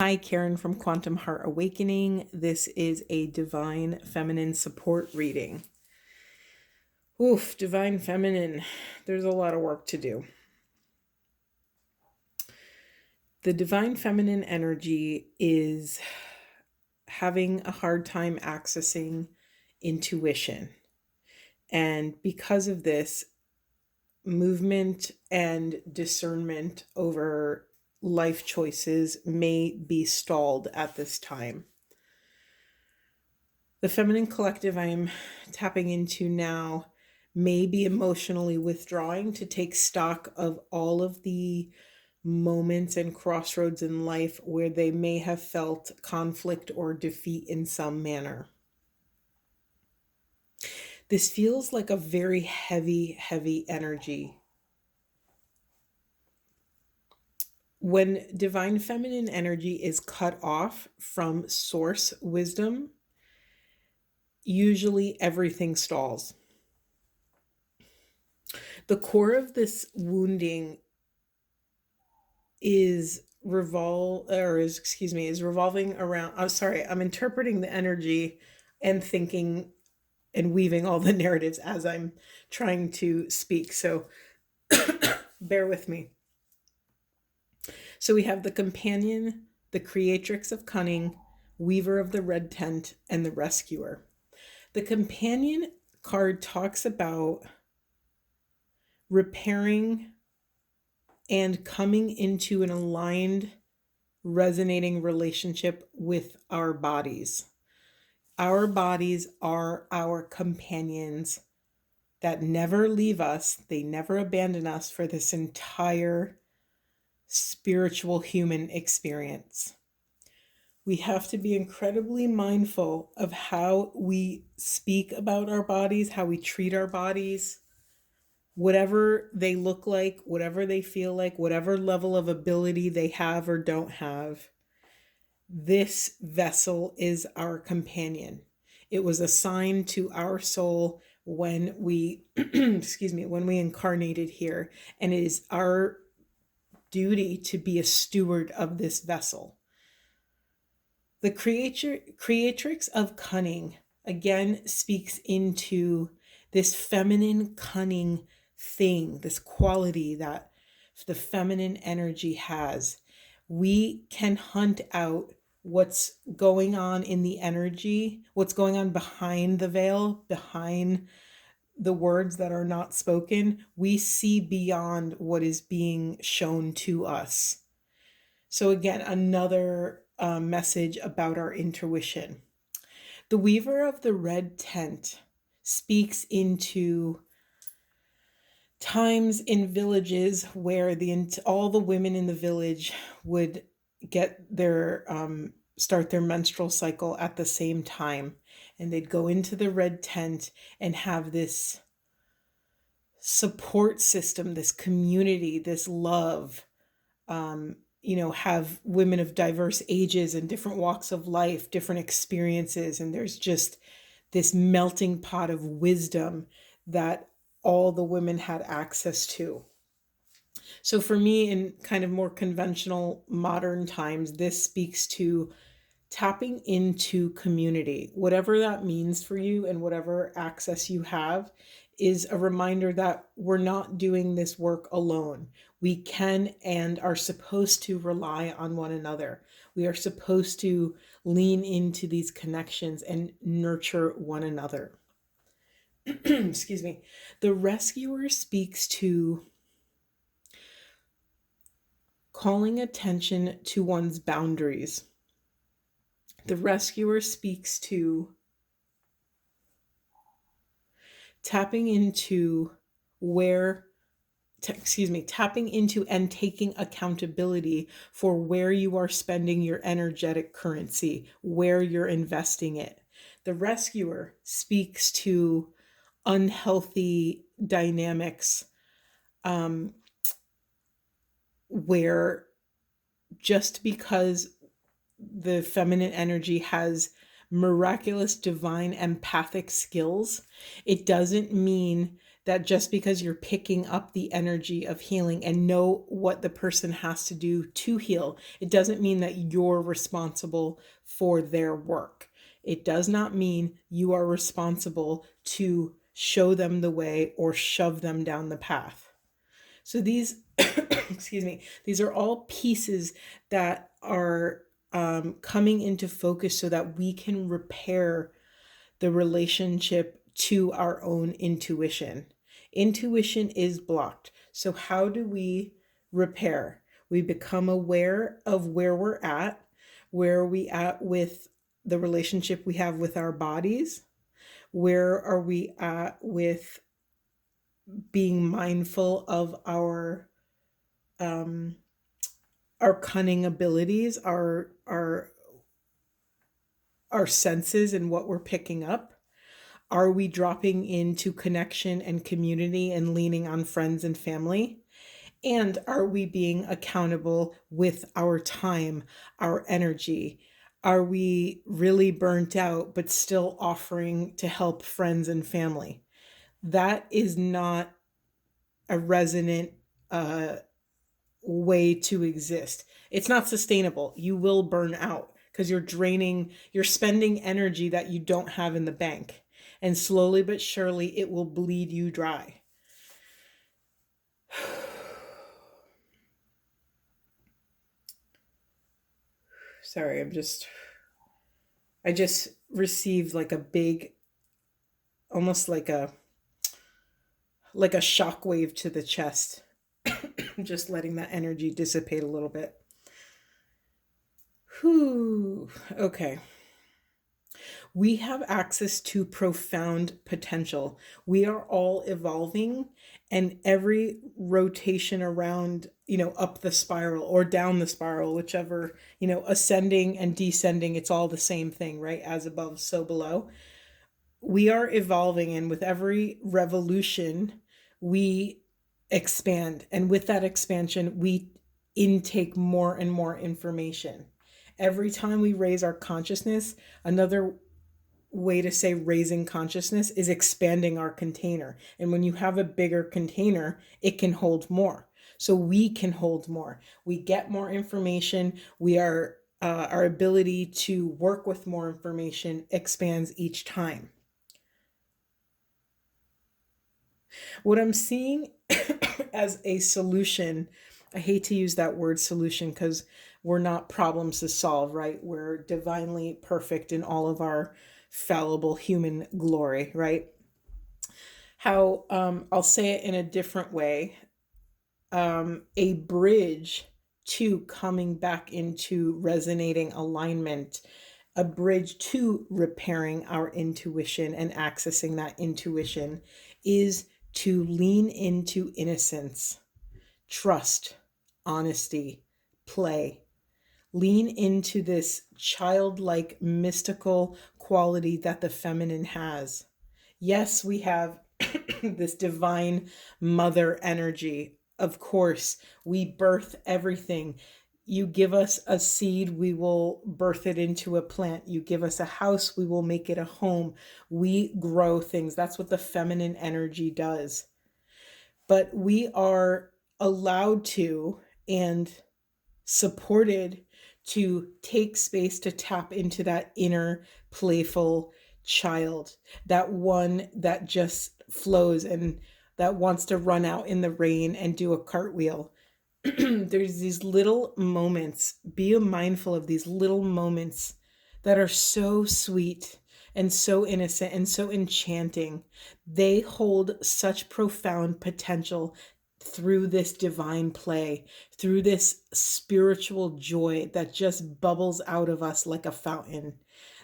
Hi, Karen from Quantum Heart Awakening. This is a Divine Feminine support reading. Oof, Divine Feminine. There's a lot of work to do. The Divine Feminine energy is having a hard time accessing intuition. And because of this, movement and discernment over life choices may be stalled at this time. The feminine collective I'm tapping into now may be emotionally withdrawing to take stock of all of the moments and crossroads in life where they may have felt conflict or defeat in some manner. This feels like a very heavy, heavy energy. When divine feminine energy is cut off from source wisdom, usually everything stalls. The core of this wounding is revolving around. I'm sorry, I'm interpreting the energy and thinking and weaving all the narratives as I'm trying to speak. So bear with me. So we have the companion, the creatrix of cunning, weaver of the red tent, and the rescuer. The companion card talks about repairing and coming into an aligned, resonating relationship with our bodies. Our bodies are our companions that never leave us. They never abandon us for this entire spiritual human experience. We have to be incredibly mindful of how we speak about our bodies, how we treat our bodies, whatever they look like, whatever they feel like, whatever level of ability they have or don't have. This vessel is our companion. It was assigned to our soul when we when we incarnated here, and it is our duty to be a steward of this vessel. The creatrix of cunning again speaks into this feminine cunning thing, this quality that the feminine energy has. We can hunt out what's going on in the energy, what's going on behind the veil, behind the words that are not spoken. We see beyond what is being shown to us. So, again, another message about our intuition. The weaver of the red tent speaks into times in villages where all the women in the village would get their start their menstrual cycle at the same time, and they'd go into the red tent and have this support system, this community, this love. Have women of diverse ages and different walks of life, different experiences, and there's just this melting pot of wisdom that all the women had access to. So for me, in kind of more conventional modern times, this speaks to tapping into community, whatever that means for you and whatever access you have, is a reminder that we're not doing this work alone. We can and are supposed to rely on one another. We are supposed to lean into these connections and nurture one another. Excuse me. The rescuer speaks to calling attention to one's boundaries. The rescuer speaks to tapping into tapping into and taking accountability for where you are spending your energetic currency, where you're investing it. The rescuer speaks to unhealthy dynamics, where just because the feminine energy has miraculous divine empathic skills, it doesn't mean that just because you're picking up the energy of healing and know what the person has to do to heal, it doesn't mean that you're responsible for their work. It does not mean you are responsible to show them the way or shove them down the path. So these, excuse me, these are all pieces that are coming into focus so that we can repair the relationship to our own intuition. Intuition is blocked. So, how do we repair? We become aware of where are we at with the relationship we have with our bodies? Where are we at with being mindful of um, our cunning abilities, our senses and what we're picking up? Are we dropping into connection and community and leaning on friends and family? And are we being accountable with our time, our energy? Are we really burnt out, but still offering to help friends and family? That is not a resonant uh, way to exist. It's not sustainable. You will burn out because you're spending energy that you don't have in the bank. And slowly but surely, it will bleed you dry. Sorry, I just received like a big, almost like a shock wave to the chest. Just letting that energy dissipate a little bit. Whew. Okay. We have access to profound potential. We are all evolving, and every rotation around, up the spiral or down the spiral, whichever, ascending and descending, it's all the same thing, right? As above, so below. We are evolving, and with every revolution, we expand. And with that expansion, we intake more and more information. Every time we raise our consciousness, another way to say raising consciousness is expanding our container. And when you have a bigger container, it can hold more. So we can hold more. We get more information. Our ability to work with more information expands each time. What I'm seeing as a solution, I hate to use that word solution because we're not problems to solve, right? We're divinely perfect in all of our fallible human glory, right? How, I'll say it in a different way, a bridge to coming back into resonating alignment, a bridge to repairing our intuition and accessing that intuition is to lean into innocence, trust, honesty, play. Lean into this childlike, mystical quality that the feminine has. Yes, we have this divine mother energy. Of course, we birth everything. You give us a seed, we will birth it into a plant. You give us a house, we will make it a home. We grow things. That's what the feminine energy does. But we are allowed to and supported to take space to tap into that inner playful child, that one that just flows and that wants to run out in the rain and do a cartwheel. There's these little moments. Be mindful of these little moments that are so sweet and so innocent and so enchanting. They hold such profound potential through this divine play, through this spiritual joy that just bubbles out of us like a fountain.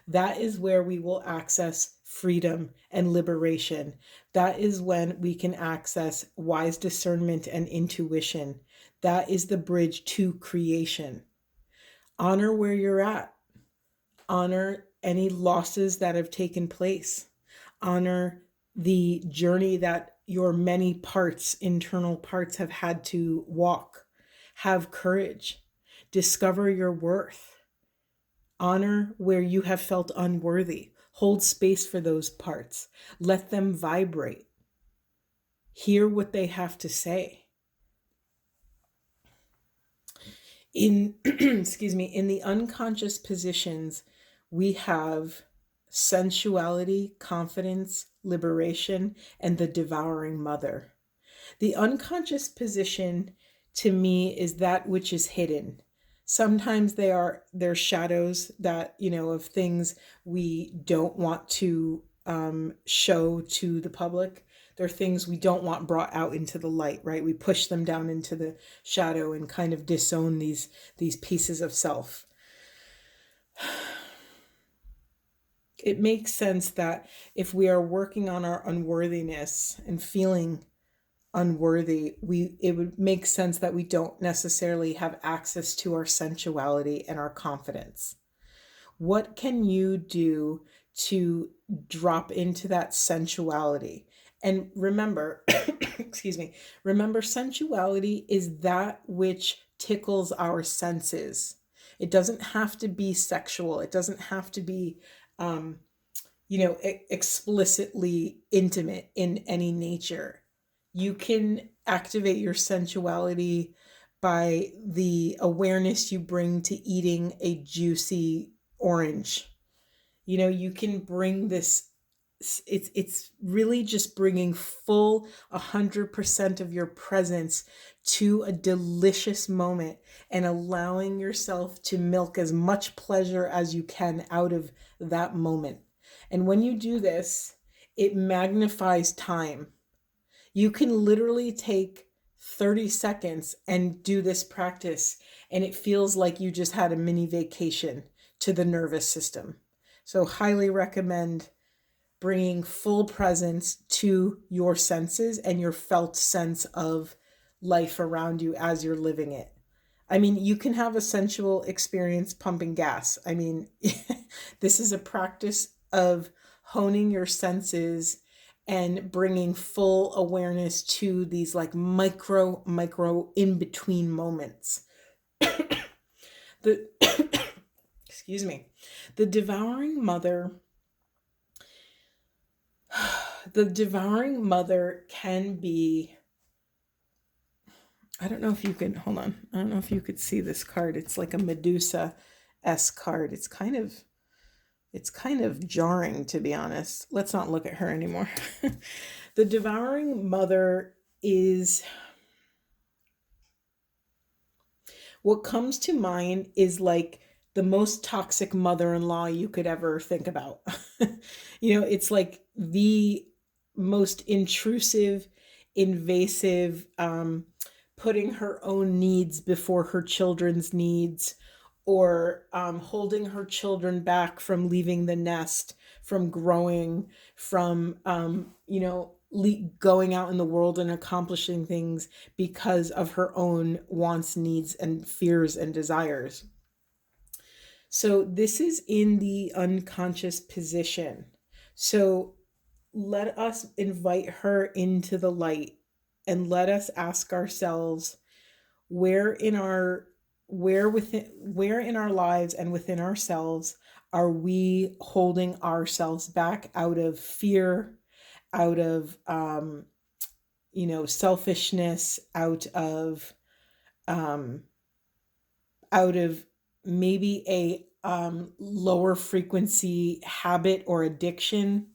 That is where we will access freedom and liberation. That is when we can access wise discernment and intuition. That is the bridge to creation. Honor where you're at. Honor any losses that have taken place. Honor the journey that your many parts, internal parts, have had to walk. Have courage. Discover your worth. Honor where you have felt unworthy. Hold space for those parts. Let them vibrate. hear what they have to say. In excuse me, in the unconscious positions, we have sensuality, confidence, liberation, and the devouring mother. The unconscious position to me is that which is hidden. Sometimes they're shadows that, of things we don't want to show to the public. They're things we don't want brought out into the light, right? We push them down into the shadow and kind of disown these pieces of self. It makes sense that if we are working on our unworthiness and feeling unworthy, it would make sense that we don't necessarily have access to our sensuality and our confidence. What can you do to drop into that sensuality? And remember, excuse me, remember, sensuality is that which tickles our senses. It doesn't have to be sexual. It doesn't have to be, explicitly intimate in any nature. You can activate your sensuality by the awareness you bring to eating a juicy orange. You can bring this. It's really just bringing full 100% of your presence to a delicious moment and allowing yourself to milk as much pleasure as you can out of that moment. And when you do this, it magnifies time. You can literally take 30 seconds and do this practice, and it feels like you just had a mini vacation to the nervous system. So, highly recommend bringing full presence to your senses and your felt sense of life around you as you're living it. I mean, you can have a sensual experience pumping gas. I mean, this is a practice of honing your senses and bringing full awareness to these like micro in between moments. The excuse me. The devouring mother can be, I don't know if you can, hold on. I don't know if you could see this card. It's like a Medusa-esque card. It's kind of jarring, to be honest. Let's not look at her anymore. The devouring mother is, what comes to mind is like the most toxic mother-in-law you could ever think about. It's like the most intrusive, invasive, putting her own needs before her children's needs, or holding her children back from leaving the nest, from growing, from going out in the world and accomplishing things because of her own wants, needs, and fears and desires. So this is in the unconscious position. So let us invite her into the light, and let us ask ourselves, where in our lives and within ourselves are we holding ourselves back out of fear, out of selfishness, out of maybe a lower frequency habit or addiction.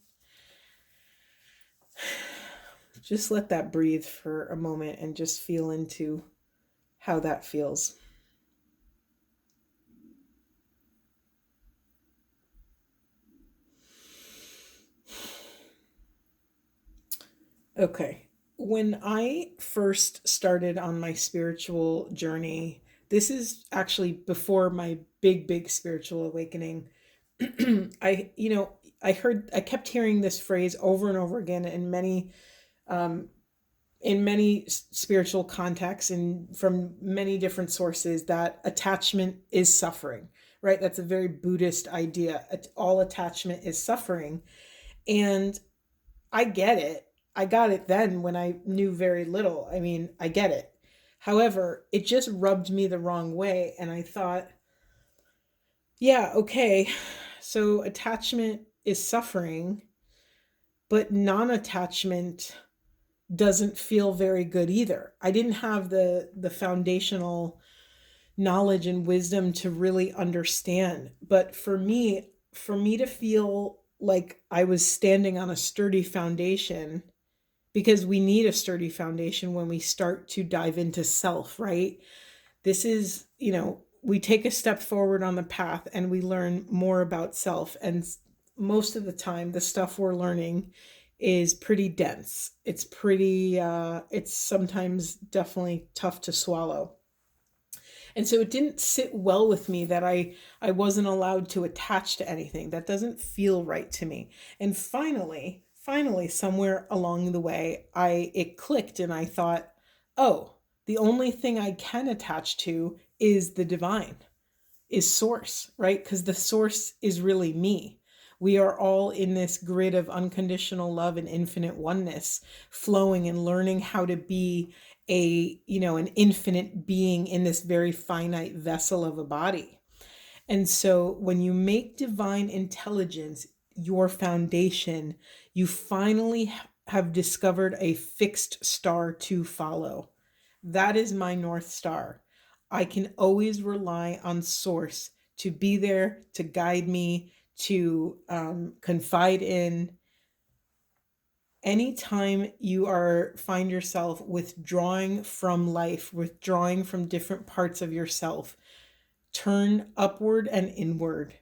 Just let that breathe for a moment and just feel into how that feels. Okay. When I first started on my spiritual journey, this is actually before my big spiritual awakening. I, I kept hearing this phrase over and over again um, in many spiritual contexts and from many different sources, that attachment is suffering, right? That's a very Buddhist idea. All attachment is suffering. And I get it. I got it then when I knew very little. I mean, I get it. However, it just rubbed me the wrong way. And I thought, yeah, okay. So attachment is suffering, but non attachment doesn't feel very good either. I didn't have the foundational knowledge and wisdom to really understand. But for me to feel like I was standing on a sturdy foundation, because we need a sturdy foundation when we start to dive into self, right? This is, we take a step forward on the path and we learn more about self. And most of the time, the stuff we're learning is pretty dense. It's it's sometimes definitely tough to swallow. And so it didn't sit well with me that I wasn't allowed to attach to anything. That doesn't feel right to me. And finally, somewhere along the way, it clicked and I thought, oh, the only thing I can attach to is the divine, is source, right? Because the source is really me. We are all in this grid of unconditional love and infinite oneness, flowing and learning how to be an infinite being in this very finite vessel of a body. And so when you make divine intelligence your foundation, you finally have discovered a fixed star to follow. That is my North Star. I can always rely on Source to be there, to guide me, to confide in. Anytime you find yourself withdrawing from life, withdrawing from different parts of yourself, turn upward and inward.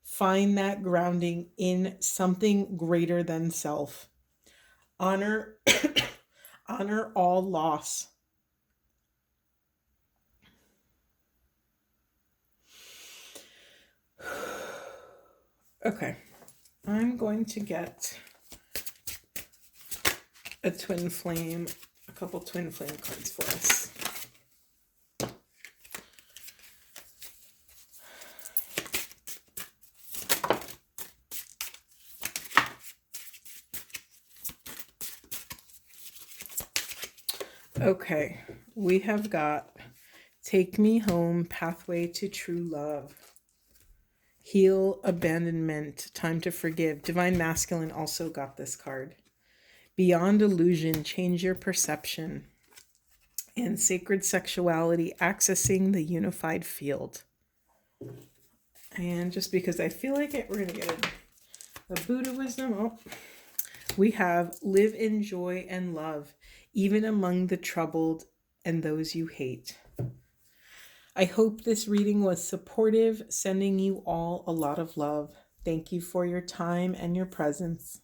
Find that grounding in something greater than self. Honor honor all loss. Okay. I'm going to get a couple twin flame cards for us. Okay, we have got Take Me Home, Pathway to True Love. Heal, Abandonment, Time to Forgive. Divine Masculine also got this card. Beyond Illusion, Change Your Perception. And Sacred Sexuality, Accessing the Unified Field. And just because I feel like it, we're going to get a Buddha wisdom. Oh, we have Live in Joy and Love, even among the troubled and those you hate. I hope this reading was supportive, sending you all a lot of love. Thank you for your time and your presence.